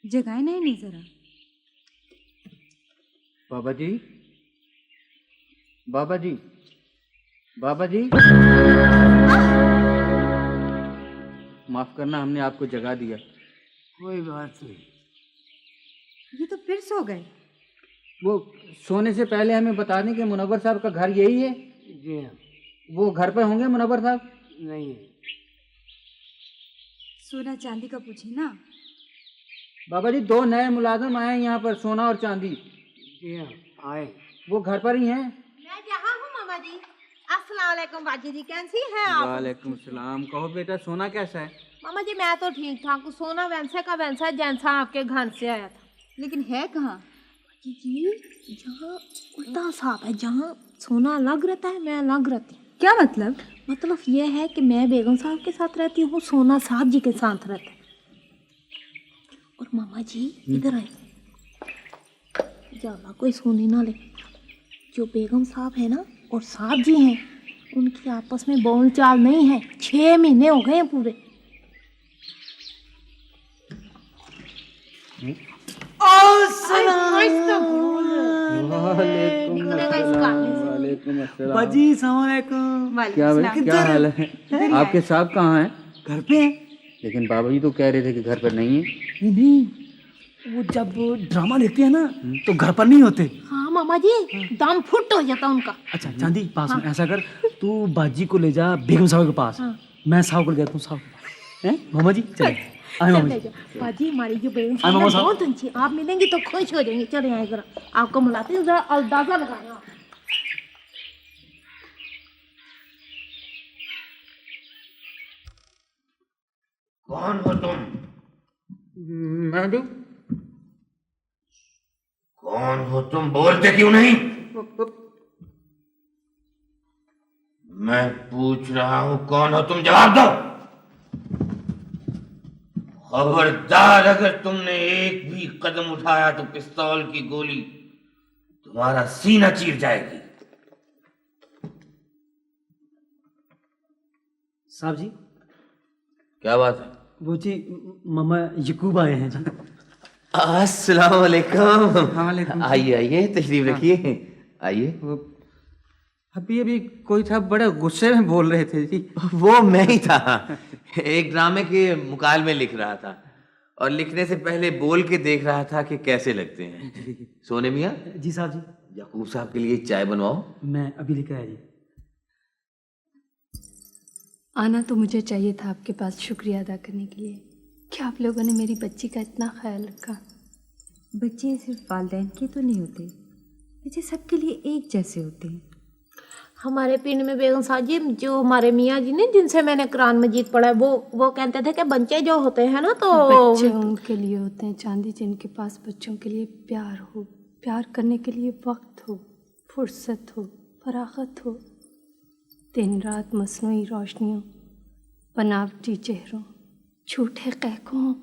जगाए ना इन्हें जरा। बाबा जी, बाबा जी, बाबा जी, माफ करना, हमने आपको जगा दिया। कोई बात नहीं। ये तो फिर सो गए। वो सोने से पहले हमें बता दें कि मुनव्वर साहब का घर यही है। जी हाँ। वो घर पर होंगे मुनव्वर साहब? नहीं है। सोना चांदी का पूछे ना। बाबा जी, 2 नए मुलाजिम आए हैं यहाँ पर, सोना और चांदी। जी हाँ, आए। वो घर पर ही हैं? मैं यहाँ हूँ मामा जी। अस्सलाम वालेकुम बाजी जी, कैसी हैं आप? वालेकुम सलाम। कहो बेटा, सोना कैसा है? मामा जी मैं तो ठीक ठाक हूँ। सोना वैसे का वैसा है जैसा आपके घर से आया था। लेकिन है कहाँ? बाजी जी यहाँ उल्टा साफ है, जहाँ सोना अलग रहता है मैं अलग रहती हूँ। क्या मतलब? मतलब ये है कि मैं बेगम साहब के साथ रहती हूँ, सोना साहब जी के साथ रहता है। और मामा जी इधर आए, ज्यादा कोई सुनी ना ले। जो बेगम साहब है ना और साहब जी हैं, उनकी आपस में बोलचाल नहीं है। 6 महीने हो गए हैं पूरे। वालेकुम अस्सलाम। बाजी सलामकुम। क्या हाल है? आपके साहब कहाँ हैं? घर पे हैं? लेकिन बाबा जी तो कह रहे थे कि घर पर नहीं है। नहीं, वो जब ड्रामा देखते हैं ना तो घर पर नहीं होते। हाँ मामा जी, दम फुट हो जाता उनका। अच्छा चांदी, पास में ऐसा कर, तू बाजी को ले जा बेगम साहब के पास। मैं साहब को ले जाता हूँ। साहब के पास हैं? मामा जी चले आए। मामा जी, बाजी हमारी जो बेगम हाँ, मामा साहब साहब। बहुत अच्छी, आप मिलेंगी तो खुश हो जाएंगे। चले आए जरा, आपको मिलाते हैं, जरा अंदाजा लगाना। कौन हो तुम? मैं भी। कौन हो तुम? बोलते क्यों नहीं? मैं पूछ रहा हूं कौन हो तुम, जवाब दो। खबरदार, अगर तुमने एक भी कदम उठाया तो पिस्तौल की गोली तुम्हारा सीना चीर जाएगी। साहब जी। क्या बात है? वो जी मामा यकूब आए हैं जी। अस्सलाम वालेकुम। वालेकुम। आइए आइए, तशरीफ रखिए, आइए। अभी कोई था, बड़े गुस्से में बोल रहे थे जी। वो मैं ही था। एक ड्रामे के मुकालमे लिख रहा था और लिखने से पहले बोल के देख रहा था कि कैसे लगते हैं। सोने मियाँ, जी साहब जी। याकूब साहब के लिए चाय बनवाओ। मैं अभी लेकर आया जी। आना तो मुझे चाहिए था आपके पास शुक्रिया अदा करने के लिए कि आप लोगों ने मेरी बच्ची का इतना ख्याल रखा। बच्चे सिर्फ वालिदैन के तो नहीं होते, बच्चे सबके लिए एक जैसे होते हैं। हमारे पिंड में बेगम साहब जी, जो हमारे मियाँ जी ने जिनसे मैंने कुरान मजीद पढ़ा है, वो कहते थे कि बच्चे जो होते हैं ना तो बच्चे उनके लिए होते हैं चांदी, जिनके पास बच्चों के लिए प्यार हो, प्यार करने के लिए वक्त हो, फुर्सत हो, फरागत हो। दिन रात मसनूई रोशनियों, बनावटी चेहरों, झूठे कहकों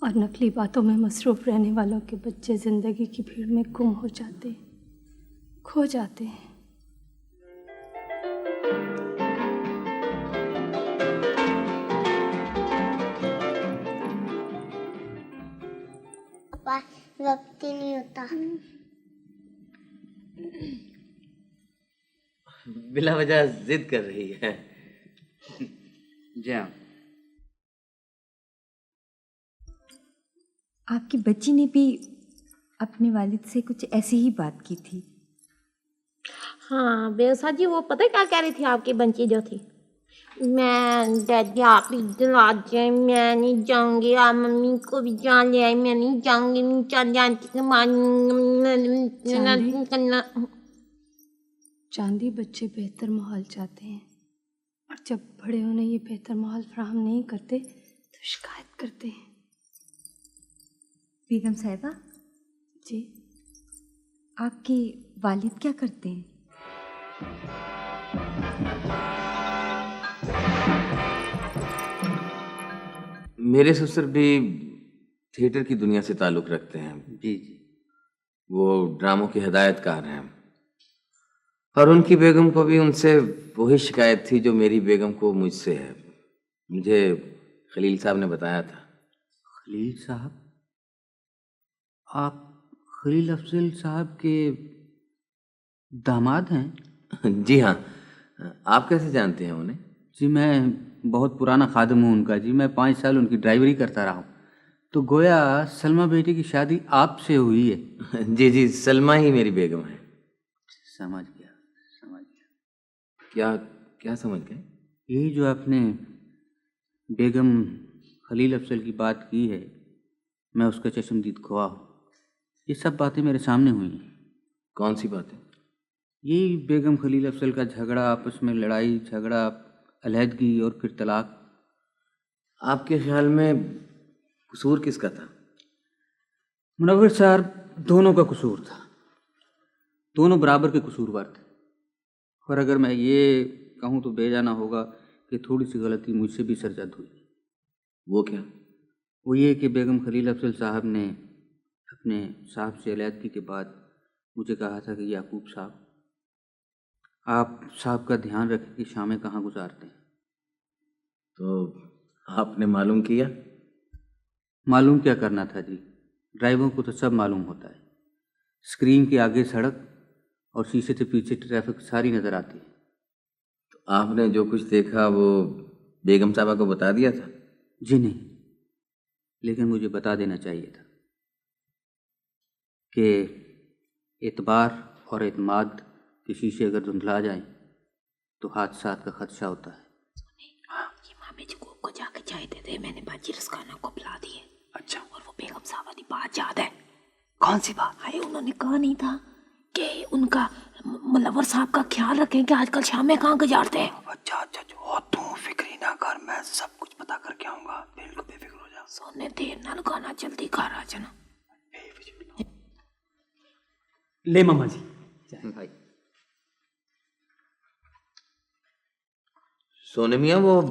और नकली बातों में मसरूफ़ रहने वालों के बच्चे ज़िंदगी की भीड़ में गुम हो जाते हैं, खो जाते हैं। वक्त ही नहीं होता। बिला वजह जिद कर रही है। जी हाँ। आपकी बच्ची ने भी अपने वालिद से कुछ ऐसी ही बात की थी। हाँ बेगम साहब जी, वो पता है क्या कह रही थी आपकी बच्ची जो थी? मैं डैडी आप ही दिला जाए, मैं नहीं जाऊंगी। आप मम्मी को भी जान ले आई, मैं नहीं जाऊंगी। चांदी, बच्चे बेहतर माहौल चाहते हैं और जब बड़े उन्हें ये बेहतर माहौल फराहम नहीं करते तो शिकायत करते हैं। बेगम साहिबा जी, आपके वालिद क्या करते हैं? मेरे ससुर भी थिएटर की दुनिया से ताल्लुक़ रखते हैं। जी जी। वो ड्रामों के हिदायतकार हैं और उनकी बेगम को भी उनसे वही शिकायत थी जो मेरी बेगम को मुझसे है। मुझे खलील साहब ने बताया था। खलील साहब? आप खलील अफजल साहब के दामाद हैं? जी हाँ। आप कैसे जानते हैं उन्हें? जी मैं बहुत पुराना खादिम हूँ उनका जी। मैं 5 साल उनकी ड्राइवरी करता रहा हूँ। तो गोया सलमा बेटी की शादी आपसे हुई है? जी जी, सलमा ही मेरी बेगम है। समझ गया, समझ गया। क्या क्या समझ गए? यही जो आपने बेगम खलील अफजल की बात की है, मैं उसका चश्मदीद गवाह हूँ। ये सब बातें मेरे सामने हुई हैं। कौन सी बातें? यही बेगम खलील अफजल का झगड़ा, आपस में लड़ाई झगड़ा, अलहदगी और फिर तलाक। आपके ख्याल में कसूर किसका था? मुनव्वर साहब, दोनों का कसूर था। दोनों बराबर के कसूरवार थे। और अगर मैं ये कहूँ तो बेजाना होगा कि थोड़ी सी गलती मुझसे भी सरजद हुई। वो क्या? वो ये कि बेगम खलील अफजल साहब ने अपने साहब से अलहदगी के बाद मुझे कहा था कि याकूब साहब, आप साहब का ध्यान रखें कि शामें कहाँ गुजारते हैं। तो आपने मालूम किया? मालूम क्या करना था जी, ड्राइवरों को तो सब मालूम होता है। स्क्रीन के आगे सड़क और शीशे से पीछे ट्रैफिक सारी नज़र आती है। तो आपने जो कुछ देखा वो बेगम साहबा को बता दिया था? जी नहीं, लेकिन मुझे बता देना चाहिए था कि एतबार और एतमाद के शीशे अगर धुंधला जाएं तो हादसात का खदशा होता है। ये मामे जी को जाके चाय दे दे, मैंने बाजी रसखाना को बुला दिए। अच्छा, और वो बेगम साहबा की बात याद है? कौन सी बात? अरे उन्होंने कहा नहीं था कि उनका मुनव्वर साहब का ख्याल रखें कि आजकल शामें कहाँ गुजारते हैं। अच्छा अच्छा, जो तू फिक्र ही ना कर, मैं सब कुछ पता करके आऊंगा। बिल्कुल बेफिक्र हो जा। सोने देर ना लगाना, जल्दी घर आ जाना। ले मामा जी। भाई सोने मियाँ, वो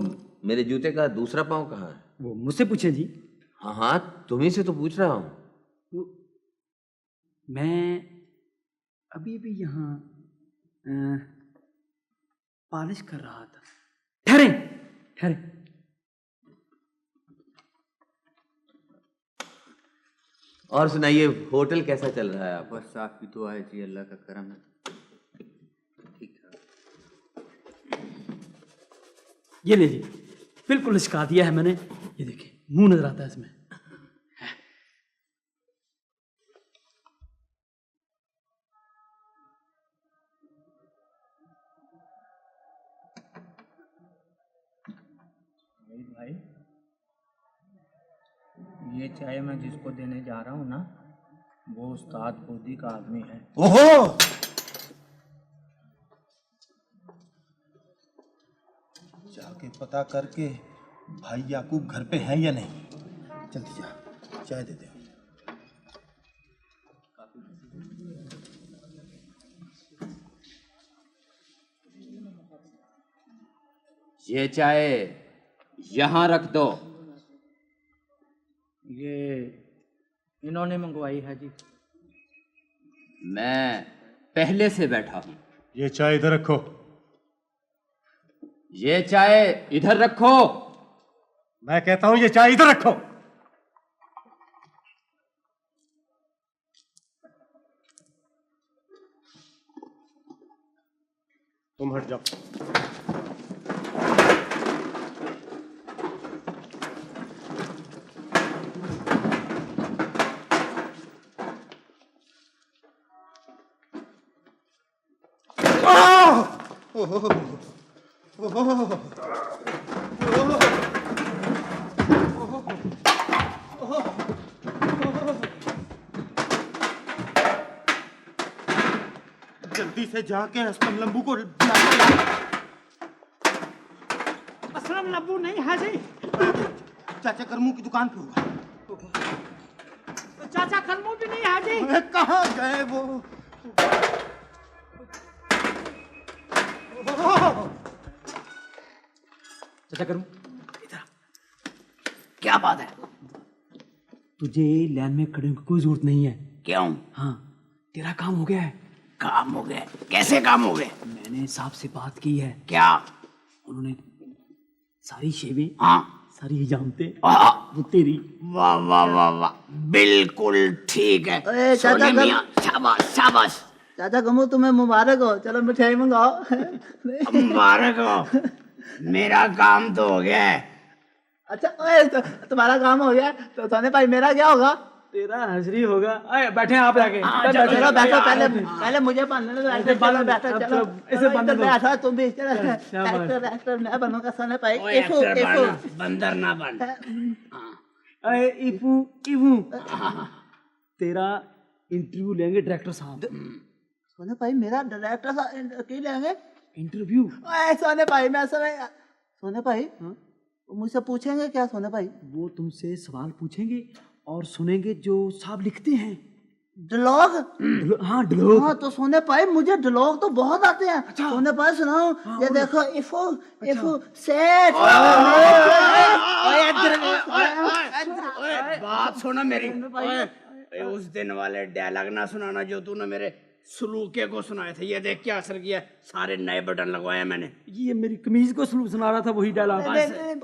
मेरे जूते का दूसरा पाँव कहाँ है? वो मुझसे पूछे जी। हाँ हाँ, तुम्ही से तो पूछ रहा हूँ। तो मैं अभी अभी यहाँ पॉलिश कर रहा था। ठहरे ठहरे। और सुनाइए, होटल कैसा चल रहा है आपका? बस आपकी दुआ है जी, अल्लाह का करम है, ठीक ठाक। ये ले जी, बिल्कुल लिशका दिया है मैंने। ये देखिए, मुंह नजर आता है इसमें। भाई, ये चाय मैं जिसको देने जा रहा हूँ ना, वो उस्ताद खुदी का आदमी है। ओहो, जाके पता करके भाई याकूब घर पे है या नहीं। जल्दी जा, चाय दे दे। ये चाय यहाँ रख दो। ये इन्होंने मंगवाई है जी। मैं पहले से बैठा हूँ। ये चाय इधर रखो। ये चाय इधर रखो। मैं कहता हूँ ये चाय इधर रखो। तुम हट जाओ। जल्दी से जाके असलम लंबू को असलम लब्बू नहीं है जी। चाचा करमू की दुकान पे होगा। चाचा करमू भी नहीं है जी। कहाँ गए वो? चाचा करूं इधर। क्या बात है? तुझे लाइन में खड़े होने की कोई जरूरत नहीं है। क्यों? हाँ, तेरा काम हो गया है। काम हो गया? कैसे काम हो गए? मैंने साहब से बात की है। क्या? उन्होंने सारी शेवें हाँ सारी ही जानते हैं। हाँ। वो तेरी। वाह वाह वाह वाह, बिल्कुल ठीक है। सोने मियां, शाबाश शाबाश। चाचा कमू तुम्हें मुबारक हो, चलो मिठाई मंगाओ। मुबारक हो, मेरा काम तो हो गया है। अच्छा ओए, तुम्हारा काम हो गया तो सोने भाई मेरा क्या होगा? तेरा हजरी होगा। अरे बैठे आप जाके। चलो बैठो, पहले मुझे बांधने दो। ऐसे चलो बैठो, चलो ऐसे बांधने दो। बैठो तुम भी। चलो एक्टर मैं बनूंगा सोने भाई। बंदर ना बन। अरे इफू इफू, तेरा इंटरव्यू लेंगे डायरेक्टर साहब। सोने भाई मेरा डायरेक्टर साहब की लेंगे इंटरव्यू? सोने भाई मैं सोने भाई मुझसे पूछेंगे क्या सोने भाई? वो तुमसे सवाल पूछेंगे और सुनेंगे जो साहब लिखते हैं। डायलॉग? हाँ डायलॉग। हाँ तो सोने भाई मुझे डायलॉग तो बहुत आते हैं। अच्छा। सोने भाई सुनाओ। ये देखो इफू इफू सेठ। बात सुना मेरी। उस दिन वाले डायलॉग ना सुनाना जो तूने मेरे सलूके को सुनाए थे। ये देख क्या असर किया, सारे नए बटन लगवाए मैंने। ये मेरी कमीज को सुना रहा था वही डायलॉग।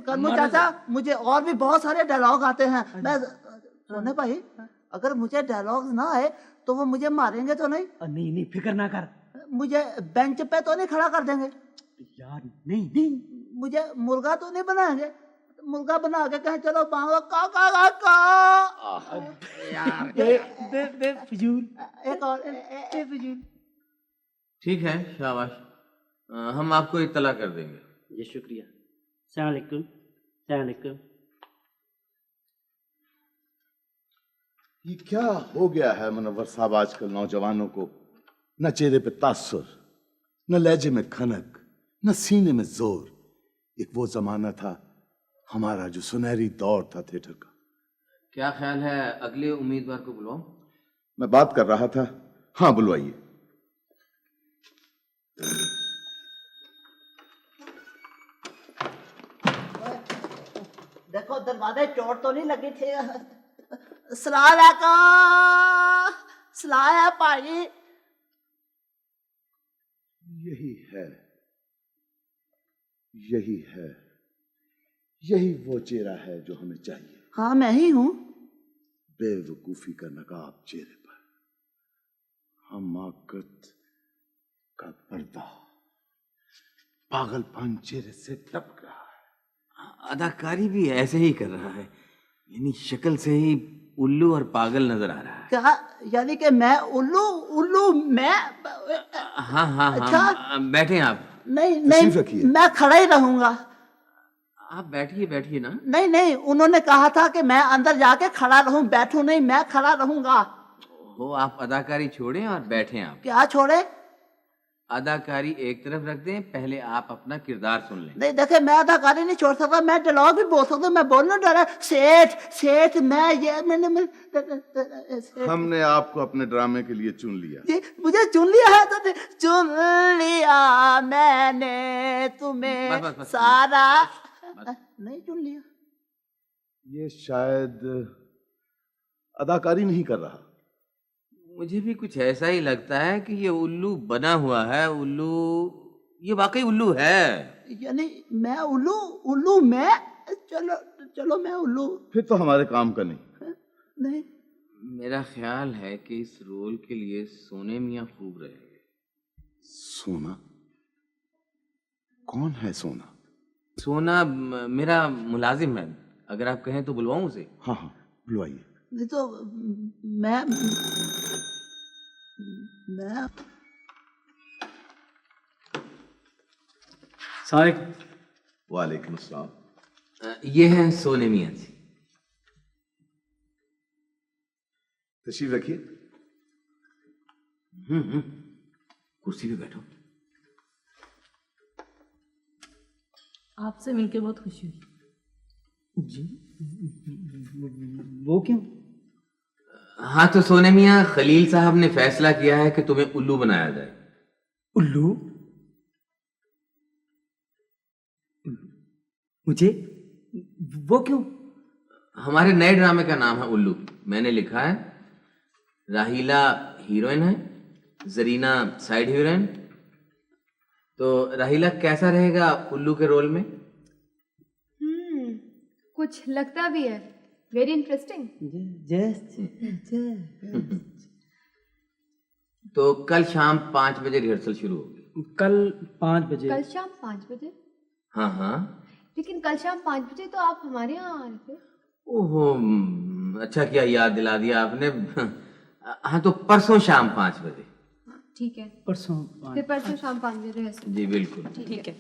कन्नू चाचा मुझे और भी बहुत सारे डायलॉग आते हैं। मैं सोने भाई अगर मुझे डायलॉग ना आए तो वो मुझे मारेंगे तो नहीं? नहीं नहीं फिक्र ना कर। मुझे बेंच पे तो नहीं खड़ा कर देंगे? यार नहीं नहीं। मुझे मुर्गा तो नहीं बनाएंगे? मुर्गा बना के कहें चलो पाओ का यार बे फिजूल। एक और फिजूल। ठीक है, शाबाश, हम आपको इत्तला कर देंगे। ये शुक्रिया। सलाम अलैकुम। सलाम अलैकुम। ये क्या हो गया है मुनव्वर साहब आजकल नौजवानों को? न चेहरे पे तासुर, न लहजे में खनक, न सीने में जोर। एक वो जमाना था हमारा जो सुनहरी दौर था थिएटर का। क्या ख्याल है अगले उम्मीदवार को बुलाऊं? मैं बात कर रहा था। हाँ बुलवाइए। देखो दरवाजे चोट तो नहीं लगी थी। सलाम भाई। यही है, यही है, यही वो चेहरा है जो हमें चाहिए। हाँ मैं ही हूँ। बेवकूफी का नकाब चेहरे पर, हमाकत का पर्दा, पागलपन चेहरे से टपक रहा है। अदाकारी भी ऐसे ही कर रहा है, यानी शक्ल से ही उल्लू और पागल नजर आ रहा है। क्या यानी कि मैं उल्लू मैं? हाँ हाँ अच्छा? हाँ, बैठे आप। नहीं मैं खड़ा ही रहूंगा। आप बैठिए बैठिए ना। नहीं उन्होंने कहा था कि मैं अंदर जाके खड़ा रहूं, बैठूं नहीं, मैं खड़ा रहूंगा। हो, आप अदाकारी छोड़ें और बैठें। आप क्या छोड़े? अदाकारी एक तरफ रख दें, पहले आप अपना किरदार सुन लें। नहीं देखे मैं अदाकारी नहीं छोड़ सकता, मैं डायलॉग भी बोल सकता हूँ। मैं बोलना डरा सेठ मैं ये मैंने हमने आपको अपने ड्रामे के लिए चुन लिया। जी मुझे चुन लिया है तो चुन लिया मैंने तुम्हें। बस। सारा नहीं चुन लिया। ये शायद अदाकारी नहीं कर रहा। मुझे भी कुछ ऐसा ही लगता है कि ये उल्लू बना हुआ है। उल्लू, ये वाकई उल्लू है। यानी मैं उल्लू मैं? चलो मैं उल्लू। फिर तो हमारे काम का नहीं। मेरा ख्याल है कि इस रोल के लिए सोने मियां खूब रहेंगे। सोना? कौन है सोना? सोना मेरा मुलाजिम है, अगर आप कहें तो बुलवाऊं उसे। हाँ बुलवाइए। नहीं तो मैं वालेकुम अस्सलाम। ये हैं सोने मियां जी। तशरीफ रखिए। कुर्सी पे बैठो। आपसे मिलकर बहुत खुशी हुई। जी वो क्यों? हाँ तो सोने मियां, खलील साहब ने फैसला किया है कि तुम्हें उल्लू बनाया जाए। उल्लू? मुझे? वो क्यों? हमारे नए ड्रामे का नाम है उल्लू। मैंने लिखा है, राहीला हीरोइन है, जरीना साइड हीरोइन। तो राहीला कैसा रहेगा उल्लू के रोल में? कुछ लगता भी है। Very interesting. तो कल शाम 5 बजे रिहर्सल शुरू होगी। कल 5 बजे? कल शाम 5 बजे? हाँ हाँ। लेकिन कल शाम 5 बजे तो आप हमारे यहाँ आ रहे थे। ओहो, अच्छा किया याद दिला दिया आपने। हाँ तो परसों शाम 5 बजे। ठीक है, परसों फिर परसों शाम 5 बजे रिहर्सल। जी बिल्कुल। ठीक है।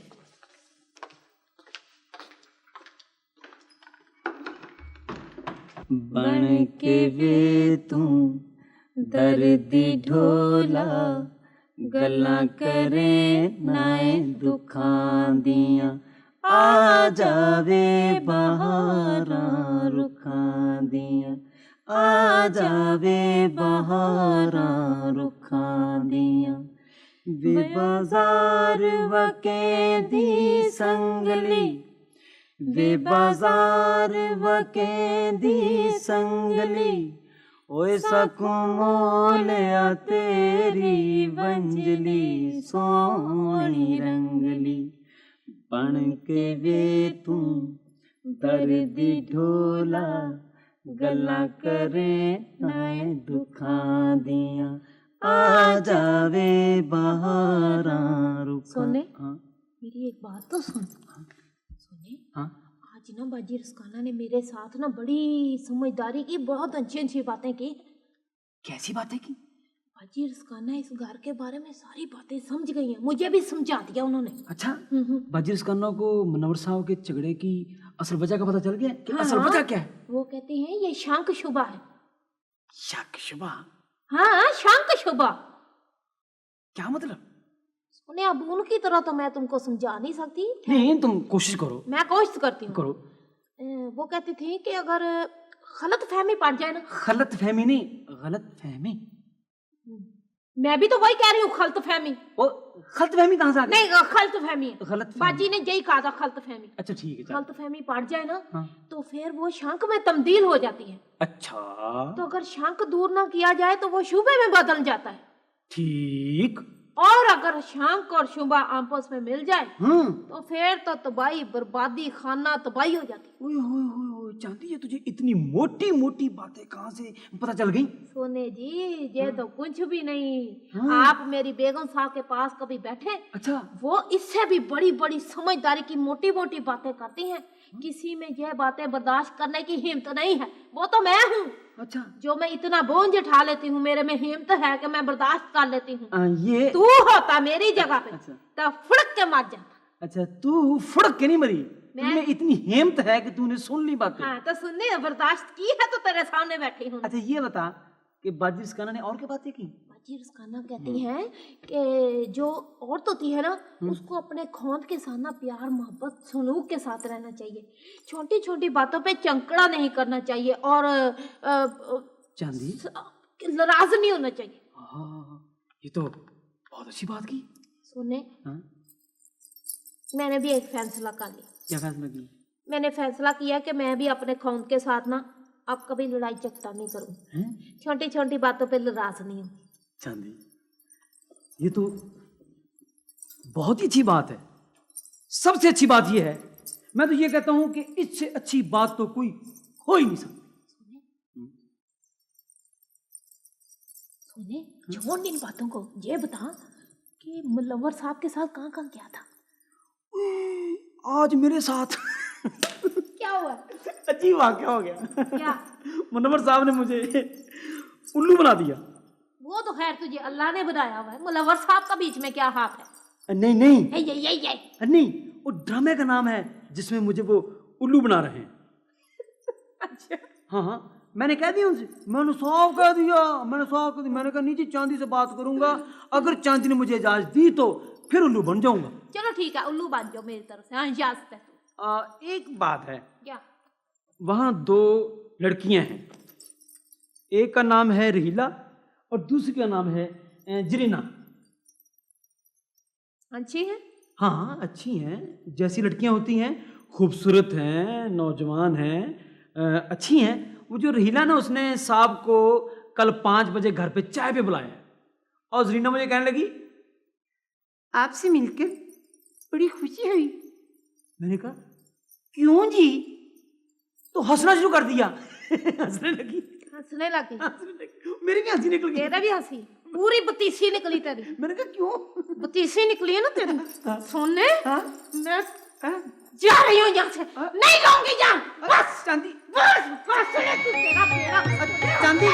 बन के वे तू दर्दी ढोला, गल्ला करे नाए दुखां दियां, आ जावे बहारां रुखां दियां, आ जावे बहारां रुखां दियां। वे बाजार वके दी संगली, वे बाजार वके दी संगली, ओए सकूं मोलिया तेरी वंजली, सोहनी रंगली। बन के वे तू दर्दी ढोला, गल्ला करे नाए दुखां दियां, आ जावे बहारां रुखां। सोने, हाँ मेरी एक बात तो सुन। सोने, हाँ आज ना बाजी रस्काना ने मेरे साथ ना बड़ी समझदारी की, बहुत अच्छी अच्छी बातें की। कैसी बातें की? बाजी रस्काना इस घर के बारे में सारी बातें समझ गई हैं, मुझे भी समझा दिया उन्होंने। अच्छा, बाजी रस्काना को मुनव्वर साहब के झगड़े की असल वजह का पता चल गया कि हाँ, असल वजह क्या है? वो कहते हैं ये शंख शुबा है। शक शुबा? हाँ, शंख शुबा। क्या मतलब? सोने, अब उनकी तरह तो मैं तुमको समझा नहीं सकती। नहीं, तुम कोशिश करो। मैं कोशिश करती हूँ। करो। वो कहती थी कि अगर गलत फहमी पड़ जाए ना। गलत फहमी नहीं, गलत फहमी। मैं भी तो वही कह रही हूँ, गलत फहमी। ओ, गलत फहमी कहाँ से आ गई? नहीं, गलत फहमी है। गलत बाजी ने यही कहा था, गलत फहमी। अच्छा ठीक है। गलत फहमी पड़ जाए ना, हाँ। तो फिर वो शंख में तब्दील हो जाती है। अच्छा, तो अगर शंख दूर ना किया जाए तो वो शुबे में बदल जाता है। ठीक। और अगर शंख और शुबा आपस में मिल जाए तो फिर तो तबाही, बर्बादी, खाना तबाही हो जाती। ओए होए होए होए, चांदी ये तुझे इतनी मोटी मोटी बातें कहाँ से पता चल गई? सोने जी, ये तो कुछ भी नहीं। आप मेरी बेगम साहब के पास कभी बैठे? अच्छा। वो इससे भी बड़ी बड़ी समझदारी की मोटी मोटी बातें करती हैं। किसी में यह बातें बर्दाश्त करने की हिम्मत नहीं है, वो तो मैं हूँ। अच्छा। जो मैं इतना बोझ उठा लेती हूँ, मेरे में हिम्मत है कि मैं बर्दाश्त कर लेती हूँ। ये तू होता मेरी जगह पे तो फुड़क के मर जाता। अच्छा, तू फुड़क के नहीं मरी? तुमने इतनी हिम्मत है कि तूने सुन ली बातें। हाँ, तो सुनने बर्दाश्त की है तो तेरे सामने बैठी हूँ। अच्छा ये बता कि बाजी रस्काना ने और क्या बातें की? बाजी रस्काना कहती हैं कि जो औरत होती है ना, उसको अपने खौंद के साथ ना प्यार मोहब्बत सलूक के साथ रहना चाहिए। छोटी छोटी बातों पे चंकड़ा नहीं करना चाहिए और चांदी नाराज नहीं होना चाहिए। ये तो बहुत अच्छी बात की। सुने, मैंने भी एक फैसला कर लिया। क्या फैसला किया? मैंने फैसला किया कि मैं भी अपने खौंद के साथ ना अब कभी लड़ाई झगड़ा नहीं करूँ। छोटी छोटी बातों पे नाराज नहीं हूँ। चांदी, ये तो बहुत ही अच्छी बात है। सबसे अच्छी बात ये है, मैं तो ये कहता हूं कि इससे अच्छी बात तो कोई हो ही नहीं सकती। सोने, छोड़ इन बातों को, ये बता कि मुनव्वर साहब के साथ कहाँ कहाँ गया था? आज मेरे साथ क्या हुआ? अजीब वाकया हो गया। क्या? मुनव्वर साहब ने मुझे उल्लू बना दिया। वो तो खैर तुझे अल्लाह ने बनाया हुआ है, मुनव्वर साहब का बीच में क्या हाथ है? नहीं नहीं, नहीं, वो ड्रामे का नाम है जिसमें मुझे वो उल्लू बना रहे हैं। अच्छा। हाँ, मैंने कह दिया उनसे, मैंने साफ कह दिया, मैंने कहा नीचे चांदी से बात करूंगा, अगर चांदी ने मुझे इजाजत दी तो फिर उल्लू बन जाऊंगा। चलो ठीक है, उल्लू बन जाओ मेरी तरफ से। हाँ, इजाजत है। एक बात है। क्या? वहां 2 लड़कियां हैं, एक का नाम है रहीला और दूसरी का नाम है जरीना। अच्छी है? हाँ, अच्छी हैं, जैसी लड़कियां होती हैं, खूबसूरत हैं, नौजवान हैं, अच्छी हैं। वो जो रहीला ना, उसने साहब को कल 5 बजे घर पे चाय पे बुलाया और जरीना मुझे कहने लगी, आपसे मिलकर बड़ी खुशी हुई। मैंने कहा, क्यों जी? तो हंसना शुरू कर दिया। हंसने लगी। हंसने लगी। मेरी भी हंसी निकल गई। तेरा भी हंसी पूरी बतीसी निकली तेरी। मैंने कहा क्यों? बतीसी निकली है ना तेरी। सोने मैं जा रही हूँ यहाँ से, नहीं रहूंगी यहाँ। बस चांदी, बस तेरा बेड़ा। चांदी